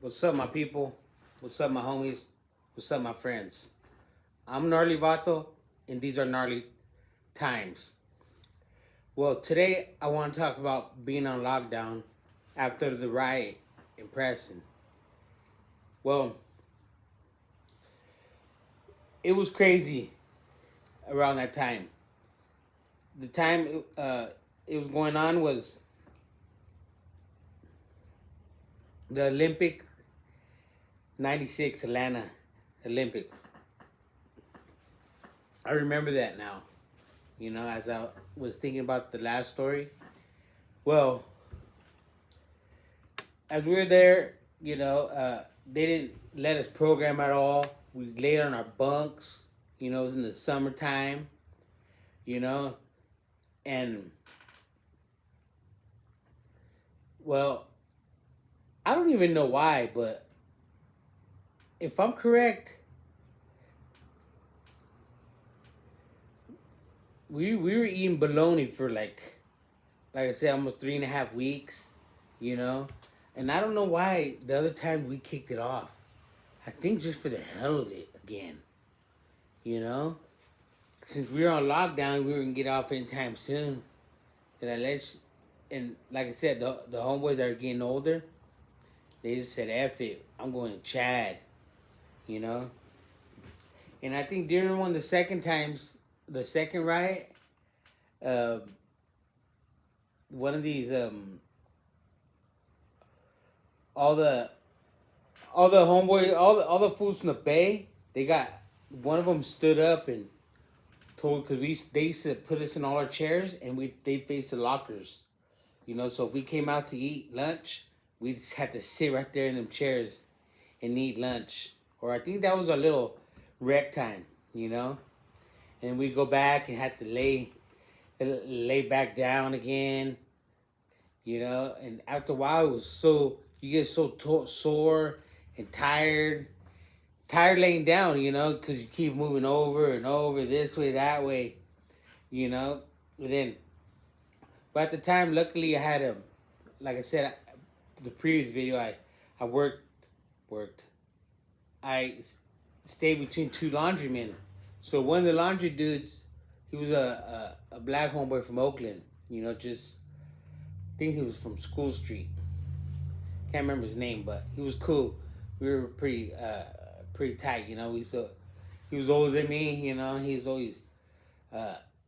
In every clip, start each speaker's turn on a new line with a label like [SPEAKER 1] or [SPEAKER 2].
[SPEAKER 1] What's up, my people? What's up, my homies? What's up, my friends? I'm Gnarly Vato, and these are gnarly times. Well, today I want to talk about being on lockdown after the riot in Preston. Well, it was crazy around that time. The time it was going on was the Olympic 96 Atlanta Olympics. I remember that now. As I was thinking about the last story. Well, as we were there, they didn't let us program at all. We laid on our bunks. It was in the summertime, you know, and well, I don't even know why, but if I'm correct, we were eating bologna for like I said, almost 3.5 weeks, you know, and I don't know why the other time we kicked it off. I think just for the hell of it again, you know. Since we were on lockdown, we were gonna get off anytime soon. And and like I said, the homeboys that are getting older, they just said, "F it, I'm going to Chad," you know. And I think during one of the second times, the second riot, uh, one of these all the homeboy all the fools from the bay, they got one of them stood up and told, because they used to put us in all our chairs and they faced the lockers, so if we came out to eat lunch, we just had to sit right there in them chairs and eat lunch. Or I think that was our little rec time, and we'd go back and had to lay back down again, and after a while it was you get so sore and tired laying down, because you keep moving over and over, this way, that way, and then, but at the time, luckily I had like I said, the previous video, I worked, I stayed between two laundrymen. So one of the laundry dudes, he was a black homeboy from Oakland, just, I think he was from School Street. Can't remember his name, but he was cool. We were pretty tight, he was older than me, he was always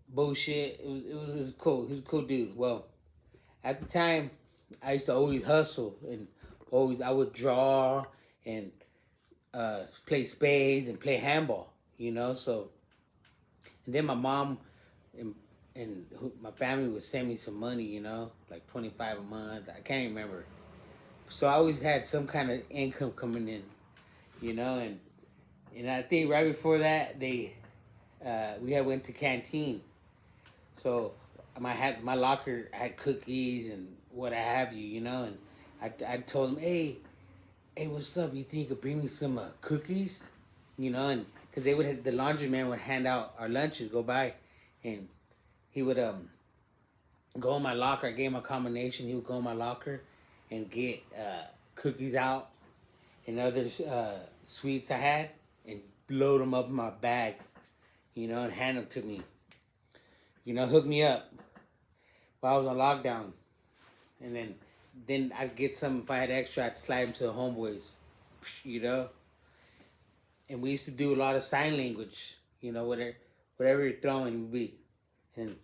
[SPEAKER 1] bullshit. It was cool. He was a cool dude. Well, at the time, I used to always hustle, and I would draw and play spades and play handball, so, and then my mom and my family would send me some money, like 25 a month. I can't remember. So I always had some kind of income coming in, and I think right before that we had went to canteen. So my locker had cookies and what have you, and I told him, hey, what's up? You think you could bring me some cookies, and because the laundryman would hand out our lunches, go by, and he would go in my locker. I gave him a combination. He would go in my locker and get cookies out and other sweets I had, and load them up in my bag, and hand them to me. Hook me up while I was on lockdown. And then I'd get some, if I had extra, I'd slide them to the homeboys, And we used to do a lot of sign language, whatever you're throwing would be, and,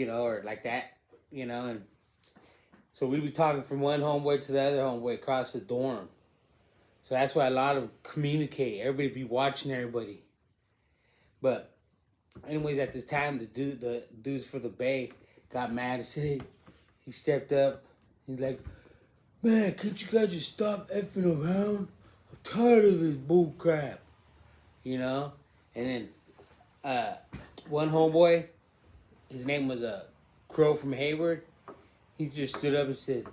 [SPEAKER 1] or like that, and so we'd be talking from one homeboy to the other homeboy across the dorm. So that's why a lot of communicate. Everybody be watching everybody. But anyways, at this time, the dudes for the Bay got mad and said, he stepped up. He's like, man, can't you guys just stop effing around? I'm tired of this bull crap. And then one homeboy, his name was Crow from Hayward. He just stood up and said,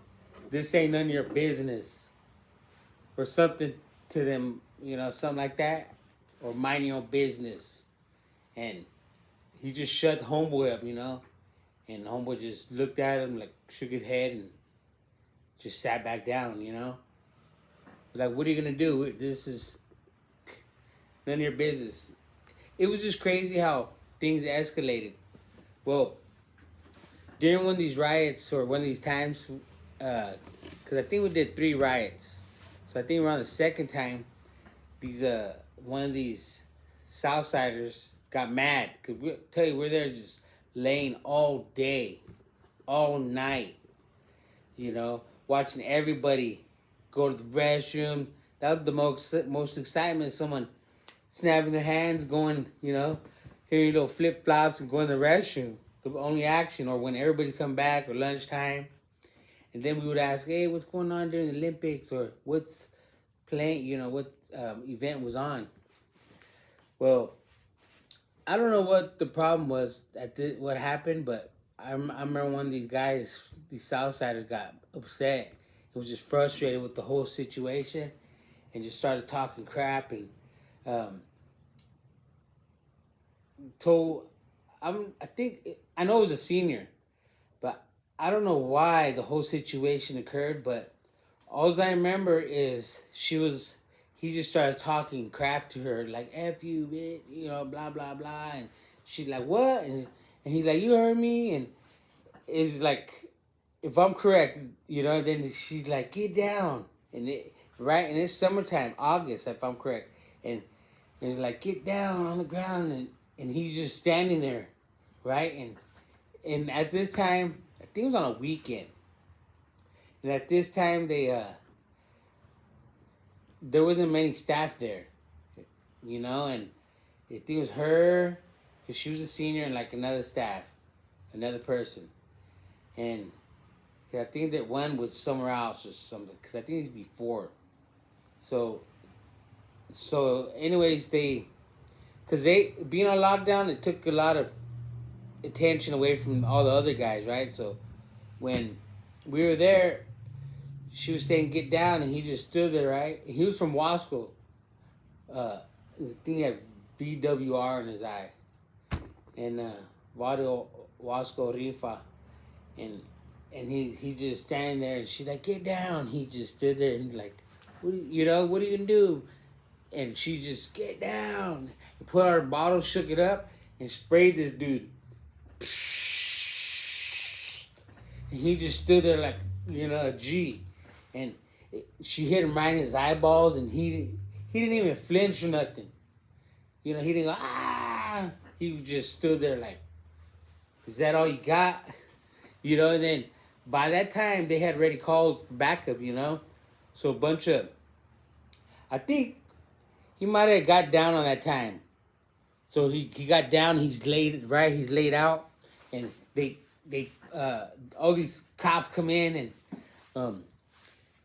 [SPEAKER 1] this ain't none of your business. Or something to them, something like that. Or mind your own business. And he just shut homeboy up, And homeboy just looked at him, like shook his head and just sat back down, Like, what are you gonna do? This is none of your business. It was just crazy how things escalated. Well, during one of these riots or one of these times, because I think we did 3 riots, so I think around the second time, these one of these Southsiders got mad because we tell you we're there just laying all day, all night, watching everybody go to the restroom. That was the most excitement. Someone snapping their hands, going, hearing little flip flops and going to the restroom. The only action, or when everybody come back or lunchtime, and then we would ask, "Hey, what's going on during the Olympics?" or "What's playing?" What event was on. Well, I don't know what the problem was what happened, but I remember one of these guys, these Southsiders, got upset. He was just frustrated with the whole situation, and just started talking crap and told. I know it was a senior, but I don't know why the whole situation occurred. But all I remember is he just started talking crap to her, like "F you, bitch," blah blah blah, and she's like, "What?" and he's like, "You heard me," and it's like, if I'm correct, then she's like, "Get down," and it's summertime, August, if I'm correct, and it's like, "Get down on the ground," and he's just standing there, right, and at this time, I think it was on a weekend, and at this time there wasn't many staff there, and I think it was her, because she was a senior, and like another person, and I think that one was somewhere else or something, because I think it's before. So anyways, because being on lockdown, it took a lot of attention away from all the other guys, right? So when we were there, she was saying "Get down," and he just stood there, right? He was from Wasco. I think he had VWR in his eye, and Vario Wasco Rifa, and he just standing there, and she's like, "Get down." He just stood there, and he's like, what are you gonna do? And she just, "Get down," and put out her bottle, shook it up, and sprayed this dude. And he just stood there like, a G. And she hit him right in his eyeballs, and he didn't even flinch or nothing. He didn't go, "Ah." He just stood there like, "Is that all you got?" And then by that time, they had already called for backup, So a bunch of, I think he might have got down on that time. So he got down, he's laid out, and they all these cops come in, and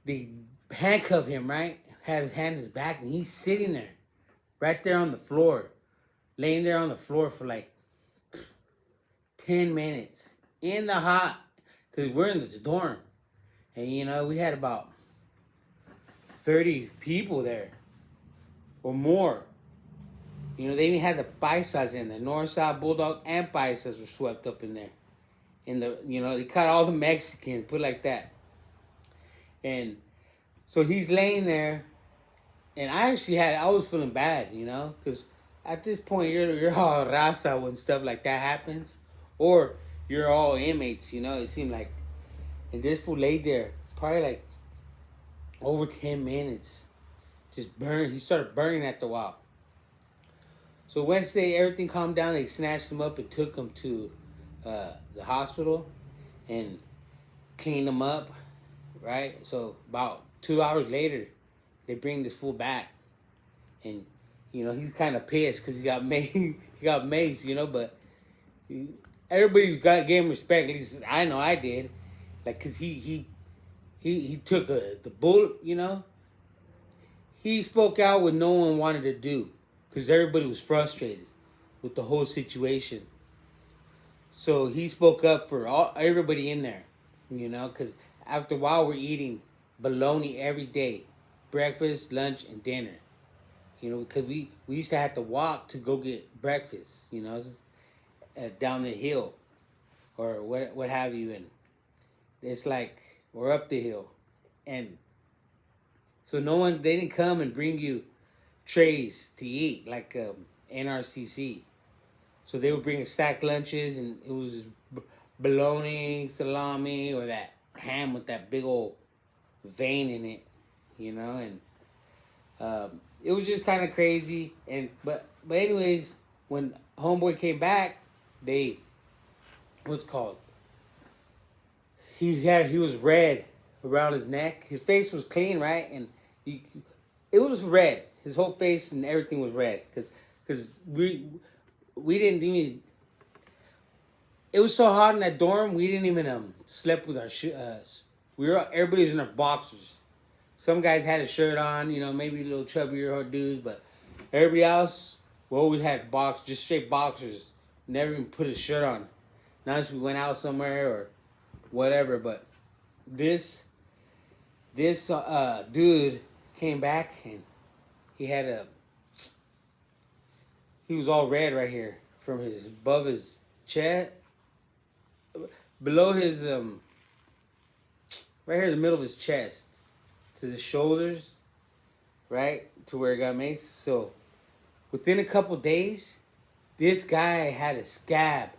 [SPEAKER 1] they handcuff him, right? Had his hand in his back, and he's sitting there, right there on the floor, laying there on the floor for like 10 minutes in the hot, because we're in the dorm, and we had about 30 people there or more. They even had the Paisas in there. North South Bulldogs and Paisas were swept up in there. They caught all the Mexicans, put it like that. And so he's laying there, and I was feeling bad, because at this point you're all raza when stuff like that happens, or you're all inmates, It seemed like, and this fool laid there probably like over 10 minutes, just burned. He started burning after a while. So Wednesday, everything calmed down. They snatched him up and took him to the hospital and cleaned him up, right? So about 2 hours later, they bring this fool back, and he's kind of pissed because he got maced, but everybody's gave him respect. At least I know I did, like, because he took the bullet, He spoke out what no one wanted to do, because everybody was frustrated with the whole situation. So he spoke up for everybody in there, because after a while we're eating bologna every day, breakfast, lunch, and dinner. Because we used to have to walk to go get breakfast, down the hill or what have you, and it's like we're up the hill, and So they didn't come and bring you trays to eat like NRCC. So they would bring stacked lunches, and it was bologna, salami, or that ham with that big old vein in it, and it was just kind of crazy. And but anyways, when homeboy came back, they what's called he was red around his neck. His face was clean, right, and it was red. His whole face and everything was red because we didn't even. It was so hot in that dorm. We didn't even sleep with our everybody's in our boxers. Some guys had a shirt on, maybe a little chubbier dudes, but everybody else, we always had just straight boxers. Never even put a shirt on. Not unless we went out somewhere or whatever. But this dude came back, and he was all red right here from above his chest, below his right here in the middle of his chest to the shoulders, right to where it got maced. So within a couple days, this guy had a scab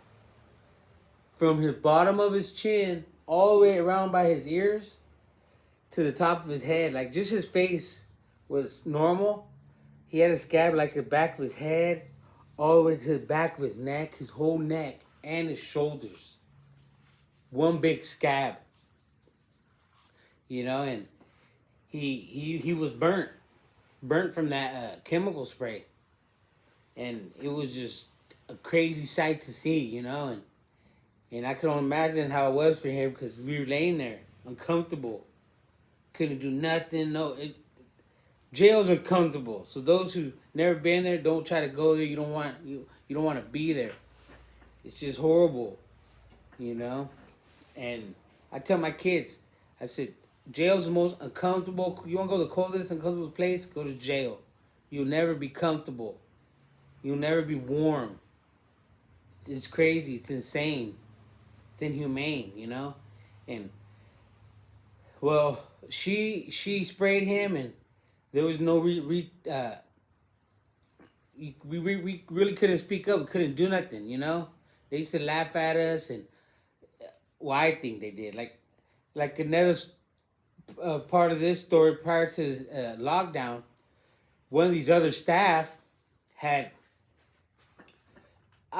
[SPEAKER 1] from his bottom of his chin all the way around by his ears to the top of his head. Like, just his face was normal. He had a scab like the back of his head all the way to the back of his neck, his whole neck, and his shoulders. One big scab. And he was burnt from that chemical spray. And it was just a crazy sight to see, and I can only imagine how it was for him, because we were laying there uncomfortable, couldn't do nothing. Jail's uncomfortable. So those who never been there, don't try to go there. You don't want to be there. It's just horrible, And I tell my kids, I said, jail's the most uncomfortable. You want to go to the coldest, uncomfortable place? Go to jail. You'll never be comfortable. You'll never be warm. It's crazy. It's insane. It's inhumane, And, well, she sprayed him, and there was no we really couldn't speak up. We couldn't do nothing, They used to laugh at us, and I think they did. Like another part of this story, prior to this lockdown, one of these other staff I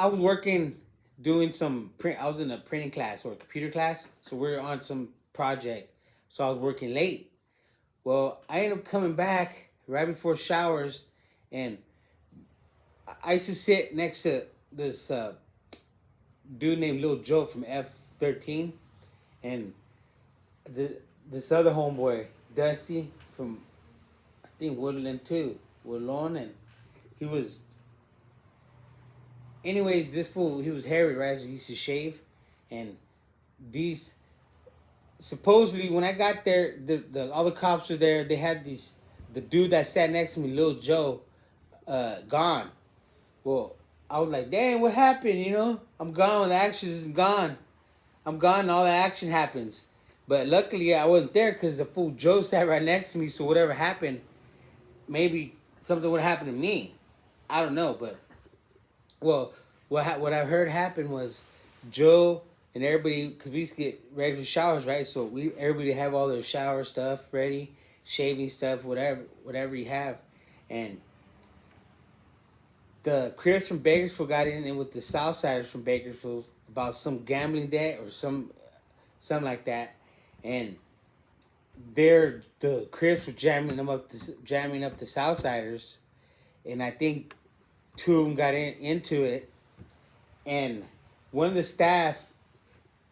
[SPEAKER 1] was working doing some print. I was in a printing class or a computer class, so we were on some project. So I was working late. Well, I ended up coming back right before showers, and I used to sit next to this dude named Lil Joe from F13, and this other homeboy, Dusty, from I think Woodland too, Woodlawn, and he was. Anyways, this fool, he was hairy, right? So he used to shave, and these. Supposedly, when I got there, the all the cops were there. They had the dude that sat next to me, Lil Joe, gone. Well, I was like, dang, what happened? I'm gone when the action is gone. I'm gone and all the action happens. But luckily, I wasn't there because the fool Joe sat right next to me. So whatever happened, maybe something would happen to me. I don't know, but well, what I heard happen was Joe and everybody, because we used to get ready for showers, right? So everybody have all their shower stuff ready, shaving stuff, whatever you have, and the Crips from Bakersfield got in with the Southsiders from Bakersfield about some gambling debt or something like that, and the Crips were jamming up the Southsiders, and I think two of them got into it, and one of the staff,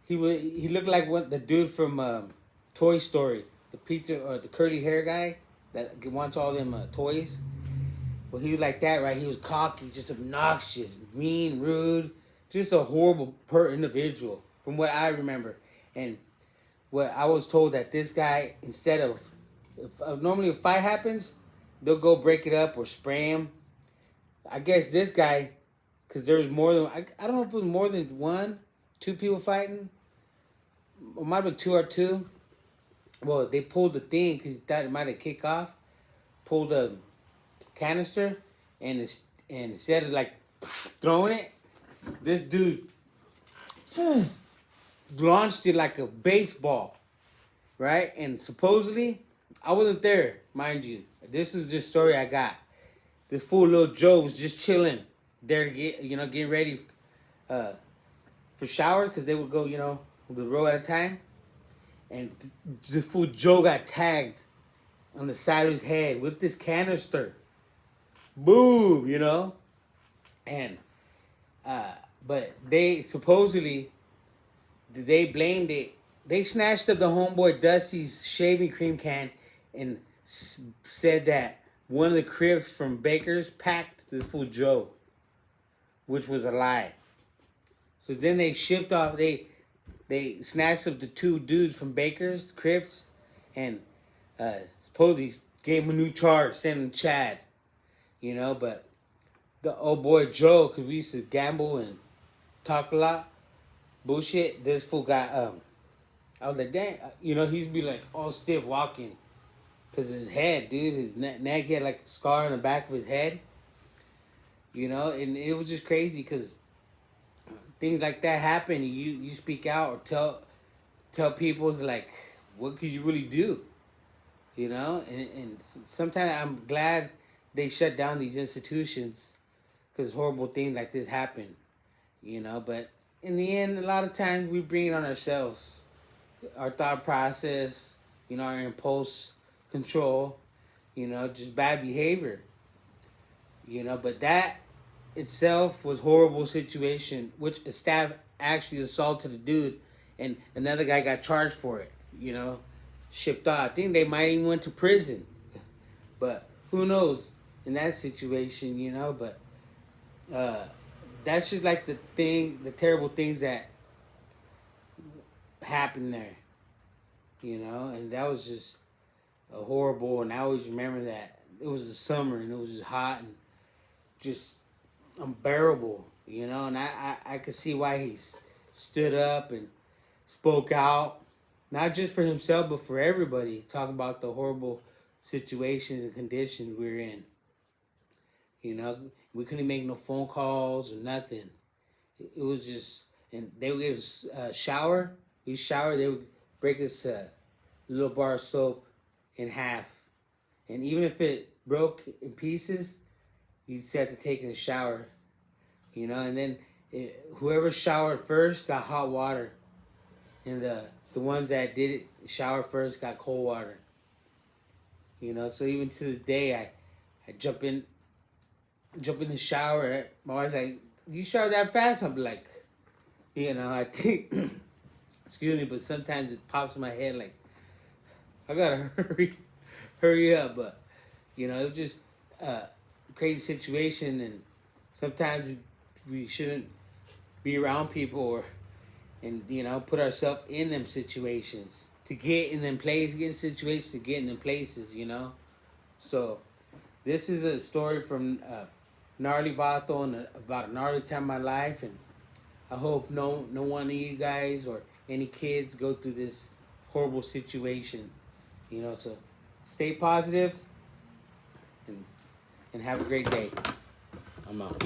[SPEAKER 1] he looked like the dude from Toy Story, the curly hair guy that wants all them toys. Well, he was like that, right? He was cocky, just obnoxious, mean, rude, just a horrible individual, from what I remember. And what I was told, that this guy, instead of normally if a fight happens, they'll go break it up or spray him. I guess this guy, because there was more than I don't know if it was more than two people fighting. It might have been 2 or 2. Well, they pulled the thing because that might have kicked off. Pulled the canister, and instead of like throwing it, this dude launched it like a baseball, right? And supposedly, I wasn't there, mind you. This is the story I got. This fool little Joe was just chilling there to getting ready for showers because they would go, the row at a time. And this fool Joe got tagged on the side of his head with this canister. Boom, And, but they supposedly, they blamed it. They snatched up the homeboy Dusty's shaving cream can and said that one of the cribs from Baker's packed this fool Joe, which was a lie. So then they shipped off. They snatched up the two dudes from Baker's Crips, and supposedly gave him a new charge, sent him to Chad. But the old boy Joe, because we used to gamble and talk a lot, bullshit. This fool got I was like, dang, he's be like all stiff walking, cause his head, dude, his neck, he had like a scar on the back of his head. And it was just crazy, cause things like that happen. You speak out or tell people, it's like, what could you really do? And sometimes I'm glad they shut down these institutions, because horrible things like this happen. But in the end, a lot of times we bring it on ourselves, our thought process, our impulse control, just bad behavior. But that itself was horrible situation, which a staff actually assaulted a dude, and another guy got charged for it. Shipped off. I think they might even went to prison, but who knows in that situation, But that's just like the terrible things that happened there, and that was just a horrible. And I always remember that it was the summer and it was just hot and just unbearable, and I could see why he stood up and spoke out, not just for himself but for everybody, talking about the horrible situations and conditions we were in. We couldn't make no phone calls or nothing. It was just, and they would give us a shower. We shower, they would break us a little bar of soap in half, and even if it broke in pieces, you just had to take in a shower, and then whoever showered first got hot water, and the ones that did it shower first got cold water. So even to this day, I jump in the shower. My wife's like, "You shower that fast?" I'm like, I think, excuse me, but sometimes it pops in my head like, I gotta hurry up. But it was just crazy situation, and sometimes we shouldn't be around people and put ourselves in them situations to get in them places, get in situations to get in them places, So this is a story from Gnarly Vato and about a gnarly time in my life, and I hope no one of you guys or any kids go through this horrible situation, So stay positive and have a great day. I'm out.